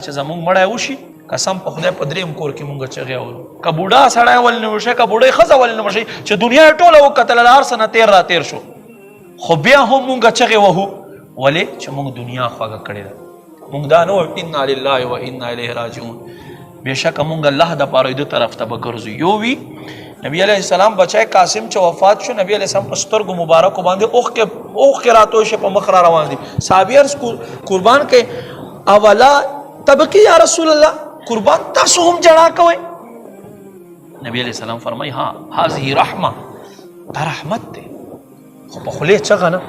چې زمونږ مړی وشي قسم په خدای په دریم کور کې مونږ چغې اورو که بوډا سړی ولې نه وشي که بوډۍ ښځه ولې نه وشي چې دنیا یې ټوله وکتله له هر څه نه تېر را تېر شو خو بیا هم مونږ چغې وهو ولې چې مونږ دنیا خوږه کړې ده مونږ دا نه وایو انا لله و انا الیه راجعون بېشکه مونږ الله دپاره د طرف ته به ګرځو یو وي نبی علیه السلام بچی قاسم چې وفات شو نبی علیه السلام په سترګو مبارکو باندې اوښکې راتوی شي په مخ را روان دي صحابي عرض قربان کوي اولا تبکی یا رسول الله قربان تاسو هم جڑا کوئ نبی علیہ السلام فرمائی ہاں هذه رحمه دا رحمت دی خو په خولې چغه نه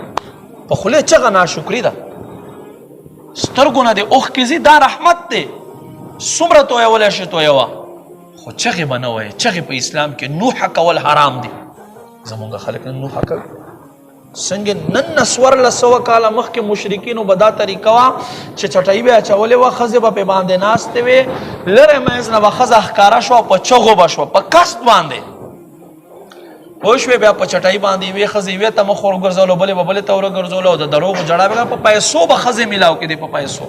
په خولې چغه ناشکري ده سترګو نه دې اوښکې ځي دا رحمت دی څومره تویولی شي تویوه خو چغې به نه وایې چغې په اسلام کې نوحه کول حرام دي زمونږ خلک نن نوحه کوي څنګه نن 1400 کاله مخکې مشرکینو به دا طریقه وه چې چټۍ به اچولې وه ښځې به پې باندې ناستې وې لرې منځ نه به ښځه ښکاره شوه په چغو به شوه په قصد باندې پوه شوې بیا په چټۍ باندې یوې ښځې یوې ته مخ ورګرځولو بلې به بلې ته ورګرځولو او د دروغو جړا به په پیسو به ښځې میلاو کېدې په پیسو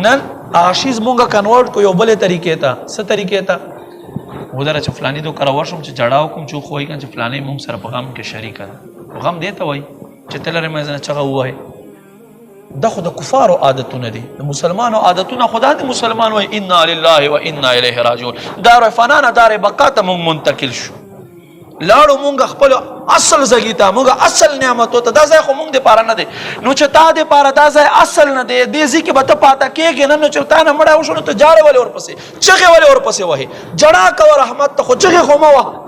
نن هغه شیز مونږ کنورټ کو یو بلې طریقې ته څه طریقې ته ودره چې فلانی دو کره ورشم چې جړا وکړم چې خو وایي که چې فلانی مونږ سره په غم کې شریکه ده غم دې ته وایي چې ته لرې منځ نه چغه ووایې دا خو د کفارو عادتونه دي د مسلمانو عادتونه خدا د مسلمان وایي انا لله و انا الیه راجعون دار فنا نه دار بقا ته مونږ منتقل شو لاړو مونږ خپل اصل ځای ته مونږ اصل نعمتو ته دا ځای خو مونږ دپاره نه دی نو چې تا دپاره دا ځای اصل نه دی دې ځای کې به ته پاته کېږې نه نو چې تا نه مړی وشو نو ته جاړې ولې ورپسې چغې ولې ورپسې وهې جړا کوه رحمت ته خو چغې خو مه وهه